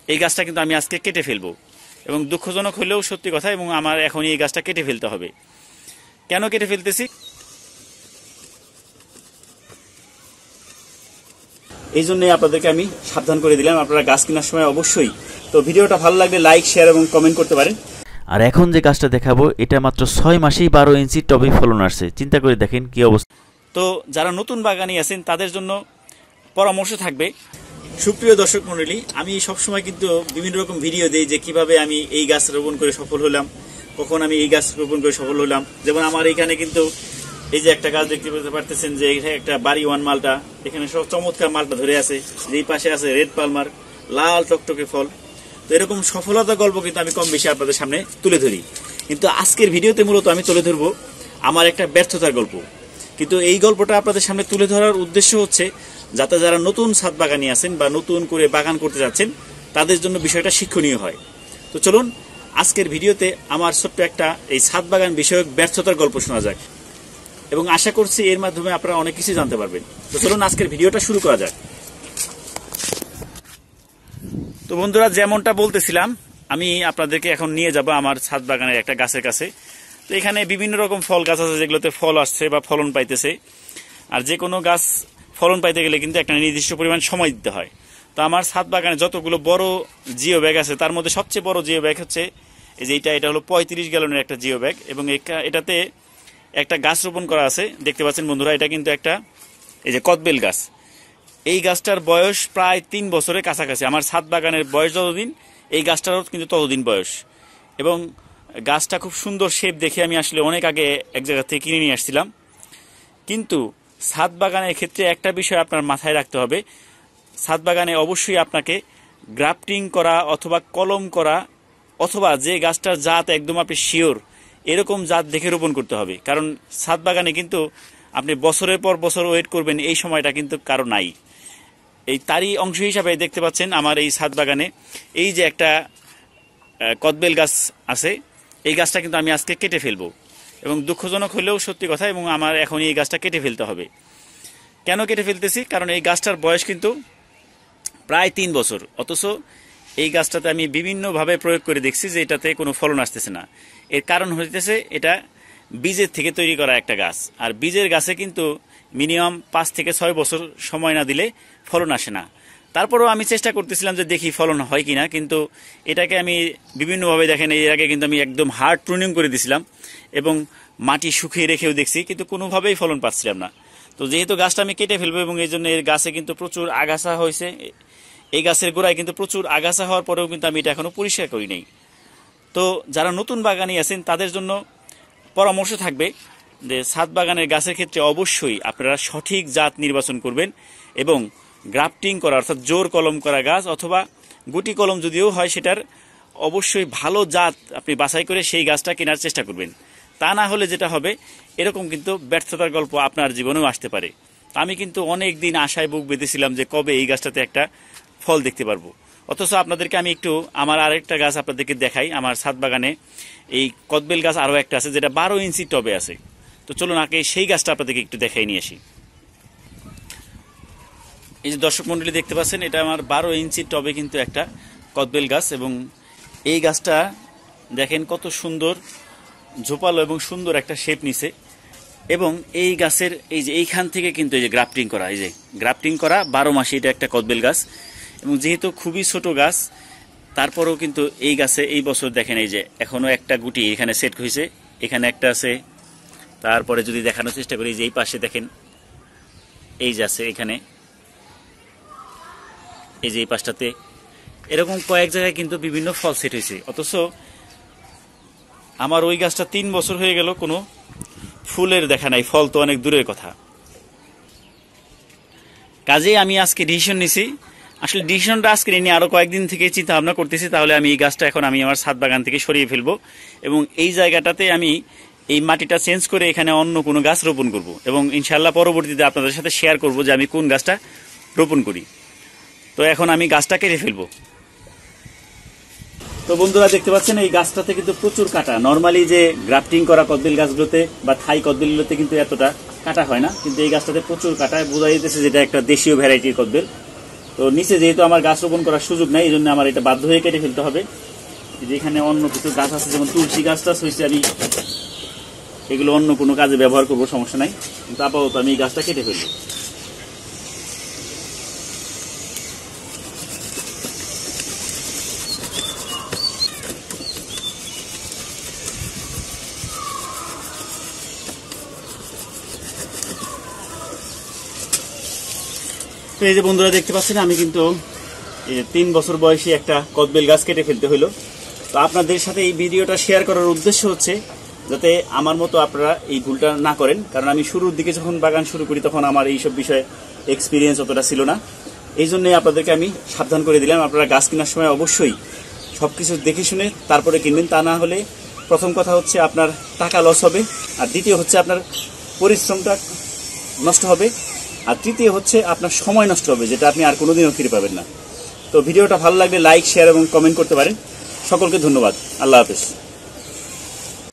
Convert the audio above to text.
এই গাছটা কিন্তু আমি আজকে কেটে ফেলবো, এবং দুঃখজনক হলেও সত্যি কথা, এবং আমার এখন এই গাছটা কেটে ফেলতে হবে। কেন কেটে ফেলতেছি এই জন্যই আপনাদেরকে আমি সাবধান করে দিলাম। আপনারা গাছ কেনার সময় অবশ্যই তো ভিডিওটা ভালো লাগলে লাইক, শেয়ার এবং কমেন্ট করতে পারেন। আর এখন যে গাছটা দেখাবো এটা মাত্র 6 মাসেই 12 ইঞ্চি টবে ফলন আসছে। চিন্তা করে দেখেন কি অবস্থা। তো যারা নতুন বাগানি আছেন তাদের জন্য পরামর্শ থাকবে। সুপ্রিয় দর্শক মণ্ডলী, আমি সবসময় কিন্তু বিভিন্ন রকম ভিডিও দিই যে কিভাবে আমি এই গাছ রোপণ করে সফল হলাম, কখন আমি এই গাছ রোপণ করে সফল হলাম। যেমন আমার এখানে কিন্তু এই যে একটা গাছ দেখতে পারতেছেন যে একটা বাড়ি ওয়ান মালটা, এখানে সব চমৎকার মালটা ধরে আছে। যেই পাশে আছে রেড পালমার, লাল টকটকে ফল। তো এরকম সফলতা গল্প কিন্তু আমি কম বেশি আপনাদের সামনে তুলে ধরি, কিন্তু আজকের ভিডিওতে মূলত আমি তুলে ধরবো আমার একটা ব্যর্থতার গল্প। কিন্তু এই গল্পটা আপনাদের সামনে তুলে ধরার উদ্দেশ্য হচ্ছে যাতে যারা নতুন ছাদ বাগানি আছেন বা নতুন করে বাগান করতে যাচ্ছেন তাদের জন্য বিষয়টা শিক্ষণীয় হয়। তো চলুন আজকের ভিডিওতে আমার ছোট্ট একটা এই ছাদ বাগান বিষয়ক ব্যর্থতার গল্প শোনা যাক, এবং আশা করছি এর মাধ্যমে আপনারা অনেক কিছু জানতে পারবেন। তো চলুন আজকের ভিডিওটা শুরু করা যাক। তো বন্ধুরা, যেমনটা বলতেছিলাম, আমি আপনাদেরকে এখন নিয়ে যাব আমার ছাদ বাগানের একটা গাছের কাছে। তো এখানে বিভিন্ন রকম ফল গাছ আছে যেগুলোতে ফল আসছে বা ফলন পাইতেছে। আর যে কোনো গাছ ফলন পাইতে গেলে কিন্তু একটা নির্দিষ্ট পরিমাণ সময় দিতে হয়। তো আমার ছাদ বাগানে যতগুলো বড় জিও ব্যাগ আছে তার মধ্যে সবচেয়ে বড় জিও ব্যাগ হচ্ছে এই যে এটা হলো 35 গ্যালনের একটা জিও ব্যাগ, এবং এটাতে একটা গাছ রোপণ করা আছে। দেখতে পাচ্ছেন বন্ধুরা, এটা কিন্তু একটা এই যে কদবেল গাছ। এই গাছটার বয়স প্রায় 3 বছরের কাছাকাছি। আমার ছাদ বাগানের বয়স যতদিন, এই গাছটারও কিন্তু ততদিন বয়স। এবং গাছটা খুব সুন্দর শেপ দেখে আমি আসলে অনেক আগে এক জায়গা থেকে কিনে নিয়ে আসছিলাম। কিন্তু ছাদ বাগানের ক্ষেত্রে একটা বিষয় আপনার মাথায় রাখতে হবে, ছাদ বাগানে অবশ্যই আপনাকে গ্রাফটিং করা অথবা কলম করা, অথবা যে গাছটার জাত একদম আপনি শিওর এরকম জাত দেখে রোপণ করতে হবে। কারণ ছাদ বাগানে কিন্তু আপনি বছরের পর বছর ওয়েট করবেন, এই সময়টা কিন্তু কারো নাই। এই তারই অংশ হিসাবে দেখতে পাচ্ছেন আমার এই ছাদ বাগানে এই যে একটা কদবেল গাছ আছে, এই গাছটা কিন্তু আমি আজকে কেটে ফেলবো, এবং দুঃখজনক হলেও সত্যি কথা, এবং আমার এখন এই গাছটা কেটে ফেলতে হবে। কেন কেটে ফেলতেছি, কারণ এই গাছটার বয়স কিন্তু প্রায় 3 বছর, অথচ এই গাছটাতে আমি বিভিন্নভাবে প্রয়োগ করে দেখছি যে এটাতে কোনো ফলন আসতেছে না। এর কারণ হইতেছে এটা বীজের থেকে তৈরি করা একটা গাছ, আর বীজের গাছে কিন্তু মিনিমাম 5 থেকে 6 বছর সময় না দিলে ফলন আসে না। তারপরেও আমি চেষ্টা করতেছিলাম যে দেখি ফলন হয় কিনা, কিন্তু এটাকে আমি বিভিন্নভাবে দেখেন এর আগে কিন্তু আমি একদম হার্ড প্রুনিং করে দিয়েছিলাম এবং মাটি শুকিয়ে রেখেও দেখছি, কিন্তু কোনোভাবেই ফলন পাচ্ছিলাম না। তো যেহেতু গাছটা আমি কেটে ফেলবো, এবং এই জন্য এর গাছে কিন্তু প্রচুর আগাছা হয়েছে, এই গাছের গোড়ায় কিন্তু প্রচুর আগাছা হওয়ার পরেও কিন্তু আমি এটা এখনো পরিষ্কার করি নাই। তো যারা নতুন বাগানি আছেন তাদের জন্য পরামর্শ থাকবে যে ছাদ বাগানের গাছের ক্ষেত্রে অবশ্যই আপনারা সঠিক জাত নির্বাচন করবেন, এবং গ্রাফটিং করা অর্থাৎ জোর কলম করা গাছ অথবা গুটি কলম যদিও হয় সেটার অবশ্যই ভালো জাত আপনি বাছাই করে সেই গাছটা কেনার চেষ্টা করবেন। তা না হলে যেটা হবে, এরকম কিন্তু ব্যর্থতার গল্প আপনার জীবনেও আসতে পারে। আমি কিন্তু অনেক দিন আশায় বুক বেঁধেছিলাম যে কবে এই গাছটাতে একটা ফল দেখতে পারবো, অথচ আপনাদেরকে আমি একটু আমার আরেকটা গাছ আপনাদেরকে দেখাই। আমার ছাদ বাগানে এই কদবেল গাছ আরও একটা আছে যেটা 12 ইঞ্চি টবে আছে। তো চলুন আগে সেই গাছটা আপনাদেরকে একটু দেখাই নিয়ে আসি। এই যে দর্শক মণ্ডলী দেখতে পাচ্ছেন, এটা আমার 12 ইঞ্চি টবে কিন্তু একটা কদবেল গাছ, এবং এই গাছটা দেখেন কত সুন্দর ঝোপালো এবং সুন্দর একটা শেপ নিছে। এবং এই গাছের এই যে এইখান থেকে কিন্তু এই যে গ্রাফটিং করা, এই যে গ্রাফটিং করা 12 মাসে এটা একটা কদবেল গাছ, এবং যেহেতু খুবই ছোট গাছ তারপরেও কিন্তু এই গাছে এই বছর দেখেন এই যে এখনো একটা গুটি এখানে সেট হয়েছে, এখানে একটা আছে। তারপরে যদি দেখানোর চেষ্টা করি, যে এই পাশে দেখেন এই যে আছে, এখানে এই যে এই পাশটাতে এরকম কয়েক জায়গায় কিন্তু বিভিন্ন ফল সেট হয়েছে। অথচ আমার ওই গাছটা 3 বছর হয়ে গেল, কোনো ফুলের দেখা নাই, ফল তো অনেক দূরের কথা। কাজেই আমি আজকে ডিসিশন নিছি, আসলে ডিসিশনটা আজকে নিয়ে আরো কয়েকদিন থেকে চিন্তা ভাবনা করতেছি, তাহলে আমি এই গাছটা এখন আমি আমার ছাদ বাগান থেকে সরিয়ে ফেলবো, এবং এই জায়গাটাতে আমি এই মাটিটা চেঞ্জ করে এখানে অন্য কোনো গাছ রোপণ করব, এবং ইনশাল্লাহ পরবর্তীতে আপনাদের সাথে শেয়ার করব যে আমি কোন গাছটা রোপণ করি। তো এখন আমি গাছটা কেটে ফেলবো। তো বন্ধুরা দেখতে পাচ্ছেন এই গাছটাতে কিন্তু প্রচুর কাটা। নর্মালি যে গ্রাফটিং করা কদবেল গাছগুলোতে বা থাই কদবেলগুলোতে কিন্তু এতটা কাটা হয় না, কিন্তু এই গাছটাতে প্রচুর কাটা। বোঝা যাইতেছে যেটা একটা দেশীয় ভ্যারাইটির কদবেল। তো নিচে যেহেতু আমার গাছ রোপণ করার সুযোগ নাই, এই জন্য আমার এটা বাধ্য হয়ে কেটে ফেলতে হবে। যেখানে অন্য কিছু গাছ আছে, যেমন তুলসী গাছ টাছ হয়েছে, আমি এগুলো অন্য কোনো কাজে ব্যবহার করবো, সমস্যা নাই, কিন্তু আপাতত আমি এই গাছটা কেটে ফেলবো। তো এই যে বন্ধুরা দেখতে পাচ্ছেন, আমি কিন্তু 3 বছর বয়সী একটা কদবেল গাছ কেটে ফেলতে হলো। তো আপনাদের সাথে এই ভিডিওটা শেয়ার করার উদ্দেশ্য হচ্ছে যাতে আমার মতো আপনারা এই ভুলটা না করেন, কারণ আমি শুরুর দিকে যখন বাগান শুরু করি তখন আমার এইসব বিষয়ে এক্সপিরিয়েন্স অতটা ছিল না। এই জন্যই আপনাদেরকে আমি সাবধান করে দিলাম, আপনারা গাছ কেনার সময় অবশ্যই সবকিছু দেখে শুনে তারপরে কিনবেন। তা না হলে প্রথম কথা হচ্ছে আপনার টাকা লস হবে, আর দ্বিতীয় হচ্ছে আপনার পরিশ্রমটা নষ্ট হবে, আর তৃতীয় হচ্ছে আপনার সময় নষ্ট হবে, যেটা আপনি আর কোনোদিনও ফিরে পাবেন না। তো ভিডিওটা ভালো লাগলে লাইক, শেয়ার এবং কমেন্ট করতে পারেন। সকলকে ধন্যবাদ। আল্লাহ হাফেজ।